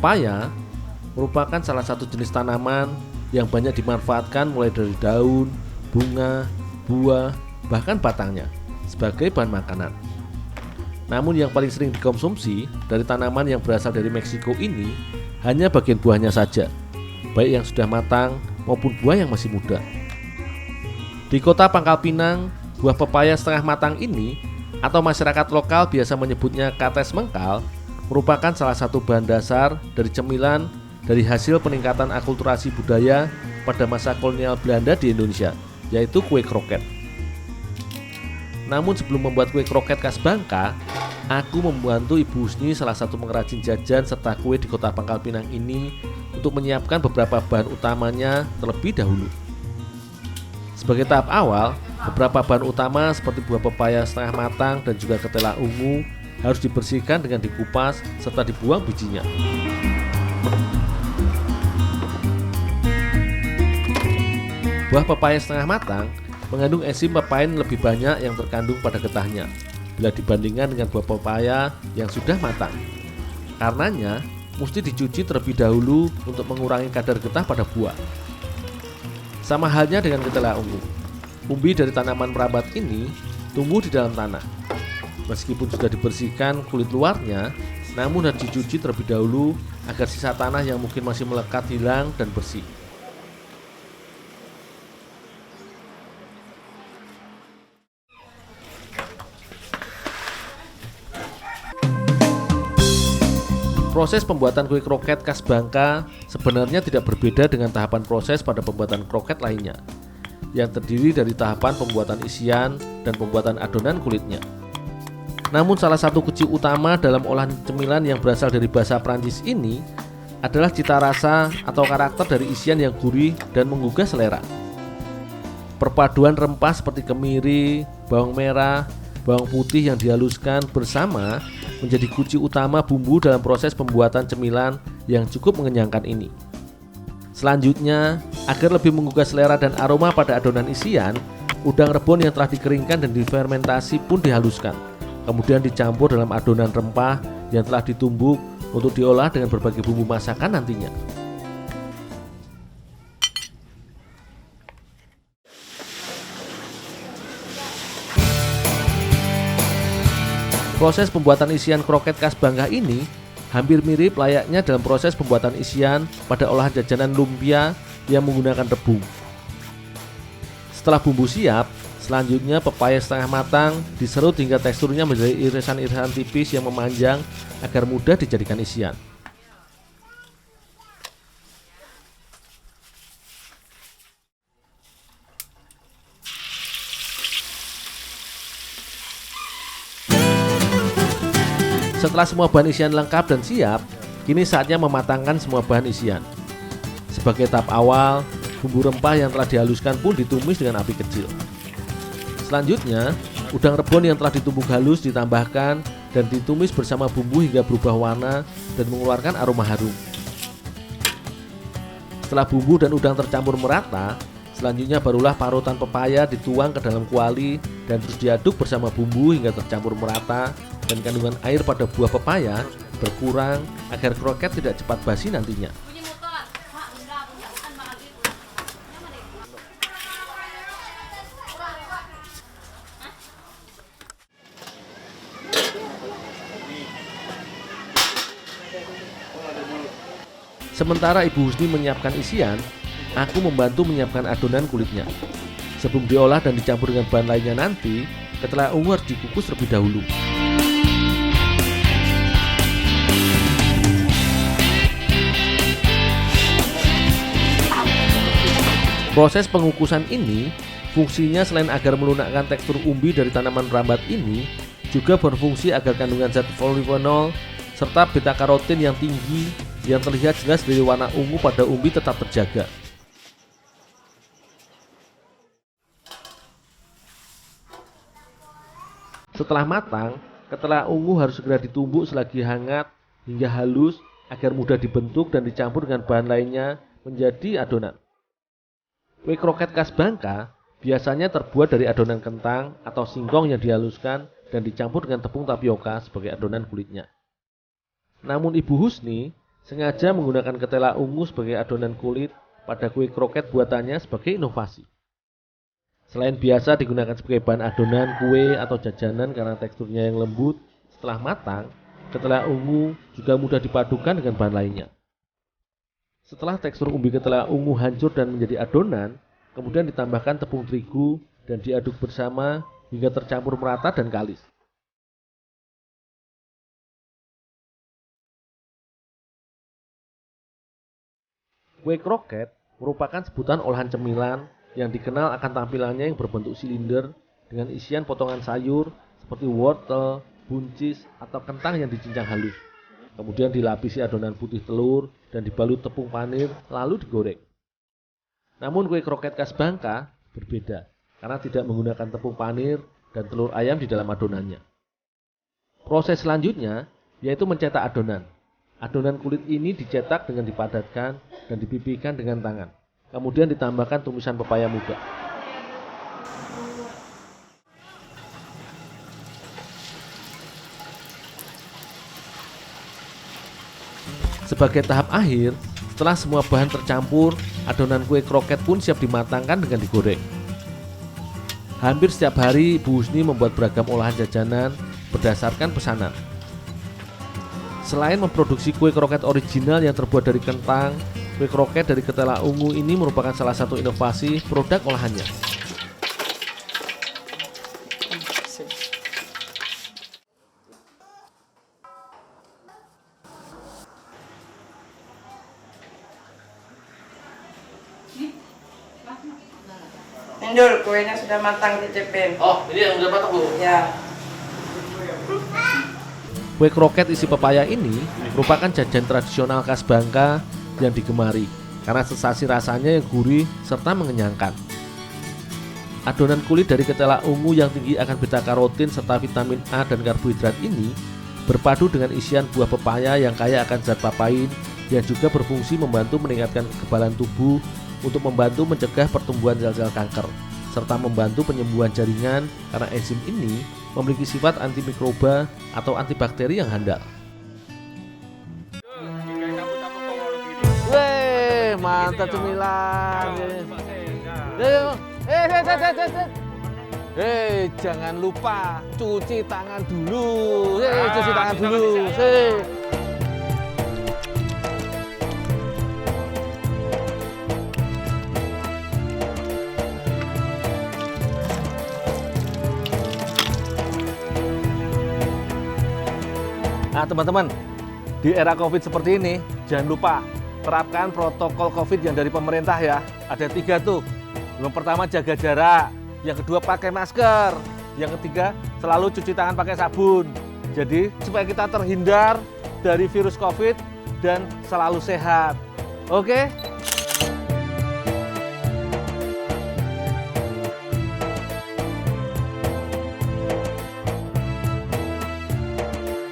Pepaya merupakan salah satu jenis tanaman yang banyak dimanfaatkan mulai dari daun, bunga, buah, bahkan batangnya sebagai bahan makanan. Namun yang paling sering dikonsumsi dari tanaman yang berasal dari Meksiko ini hanya bagian buahnya saja, baik yang sudah matang maupun buah yang masih muda. Di kota Pangkal Pinang, buah pepaya setengah matang ini atau masyarakat lokal biasa menyebutnya kates mengkal merupakan salah satu bahan dasar dari cemilan dari hasil peningkatan akulturasi budaya pada masa kolonial Belanda di Indonesia, yaitu kue kroket. Namun sebelum membuat kue kroket khas Bangka, aku membantu Ibu Husni, salah satu pengrajin jajan serta kue di kota Pangkal Pinang ini, untuk menyiapkan beberapa bahan utamanya terlebih dahulu. Sebagai tahap awal, beberapa bahan utama seperti buah pepaya setengah matang dan juga ketela ungu harus dibersihkan dengan dikupas serta dibuang bijinya. Buah pepaya setengah matang mengandung enzim pepain lebih banyak yang terkandung pada getahnya bila dibandingkan dengan buah pepaya yang sudah matang. Karenanya, mesti dicuci terlebih dahulu untuk mengurangi kadar getah pada buah. Sama halnya dengan ketela ungu. Umbi dari tanaman merambat ini tumbuh di dalam tanah. Meskipun sudah dibersihkan kulit luarnya, namun harus dicuci terlebih dahulu agar sisa tanah yang mungkin masih melekat hilang dan bersih. Proses pembuatan kue kroket khas Bangka sebenarnya tidak berbeda dengan tahapan proses pada pembuatan kroket lainnya, yang terdiri dari tahapan pembuatan isian dan pembuatan adonan kulitnya. Namun salah satu kunci utama dalam olahan cemilan yang berasal dari bahasa Prancis ini adalah cita rasa atau karakter dari isian yang gurih dan menggugah selera. Perpaduan rempah seperti kemiri, bawang merah, bawang putih yang dihaluskan bersama menjadi kunci utama bumbu dalam proses pembuatan cemilan yang cukup mengenyangkan ini. Selanjutnya, agar lebih menggugah selera dan aroma pada adonan isian, udang rebon yang telah dikeringkan dan difermentasi pun dihaluskan, kemudian dicampur dalam adonan rempah yang telah ditumbuk untuk diolah dengan berbagai bumbu masakan nantinya. Proses pembuatan isian kroket khas Bangka ini hampir mirip layaknya dalam proses pembuatan isian pada olahan jajanan lumpia yang menggunakan rebung. Setelah bumbu siap, selanjutnya pepaya setengah matang diserut hingga teksturnya menjadi irisan-irisan tipis yang memanjang agar mudah dijadikan isian. Setelah semua bahan isian lengkap dan siap, kini saatnya mematangkan semua bahan isian. Sebagai tahap awal, bumbu rempah yang telah dihaluskan pun ditumis dengan api kecil. Selanjutnya, udang rebon yang telah ditumbuk halus ditambahkan dan ditumis bersama bumbu hingga berubah warna dan mengeluarkan aroma harum. Setelah bumbu dan udang tercampur merata, selanjutnya barulah parutan pepaya dituang ke dalam kuali dan terus diaduk bersama bumbu hingga tercampur merata dan kandungan air pada buah pepaya berkurang agar kroket tidak cepat basi nantinya. Sementara Ibu Husni menyiapkan isian, aku membantu menyiapkan adonan kulitnya. Sebelum diolah dan dicampur dengan bahan lainnya nanti, ketela ungu harus dikukus terlebih dahulu. Proses pengukusan ini fungsinya selain agar melunakkan tekstur umbi dari tanaman rambat ini, juga berfungsi agar kandungan zat polifenol serta beta karotin yang tinggi yang terlihat jelas dari warna ungu pada umbi tetap terjaga. Setelah matang, ketela ungu harus segera ditumbuk selagi hangat hingga halus agar mudah dibentuk dan dicampur dengan bahan lainnya menjadi adonan. Kue kroket khas Bangka biasanya terbuat dari adonan kentang atau singkong yang dihaluskan dan dicampur dengan tepung tapioka sebagai adonan kulitnya. Namun Ibu Husni sengaja menggunakan ketela ungu sebagai adonan kulit pada kue kroket buatannya sebagai inovasi. Selain biasa digunakan sebagai bahan adonan kue atau jajanan karena teksturnya yang lembut, setelah matang, ketela ungu juga mudah dipadukan dengan bahan lainnya. Setelah tekstur umbi ketela ungu hancur dan menjadi adonan, kemudian ditambahkan tepung terigu dan diaduk bersama hingga tercampur merata dan kalis. Kue kroket merupakan sebutan olahan cemilan yang dikenal akan tampilannya yang berbentuk silinder dengan isian potongan sayur seperti wortel, buncis, atau kentang yang dicincang halus. Kemudian dilapisi adonan putih telur dan dibalut tepung panir lalu digoreng. Namun kue kroket khas Bangka berbeda karena tidak menggunakan tepung panir dan telur ayam di dalam adonannya. Proses selanjutnya yaitu mencetak adonan. Adonan kulit ini dicetak dengan dipadatkan dan dipipihkan dengan tangan. Kemudian ditambahkan tumisan pepaya muda. Sebagai tahap akhir, setelah semua bahan tercampur, adonan kue kroket pun siap dimatangkan dengan digoreng. Hampir setiap hari Ibu Husni membuat beragam olahan jajanan berdasarkan pesanan. Selain memproduksi kue kroket original yang terbuat dari kentang, kue kroket dari ketela ungu ini merupakan salah satu inovasi produk olahannya. Indul, kuenya sudah matang dicipin. Oh, ini yang sudah matang, Bu? Ya. Kue kroket isi pepaya ini merupakan jajan tradisional khas Bangka yang digemari karena sensasi rasanya yang gurih serta mengenyangkan. Adonan kulit dari ketela ungu yang tinggi akan beta karotin serta vitamin A dan karbohidrat ini berpadu dengan isian buah pepaya yang kaya akan zat papain yang juga berfungsi membantu meningkatkan kekebalan tubuh untuk membantu mencegah pertumbuhan sel-sel kanker serta membantu penyembuhan jaringan karena enzim ini memiliki sifat antimikroba atau antibakteri yang handal. Weh, mantap cemilan. Jangan lupa cuci tangan dulu. Cuci tangan dulu. Nah teman-teman, di era COVID seperti ini, jangan lupa terapkan protokol COVID yang dari pemerintah ya. Ada 3 tuh. Yang pertama jaga jarak, yang kedua pakai masker, yang ketiga selalu cuci tangan pakai sabun. Jadi supaya kita terhindar dari virus COVID dan selalu sehat. Oke?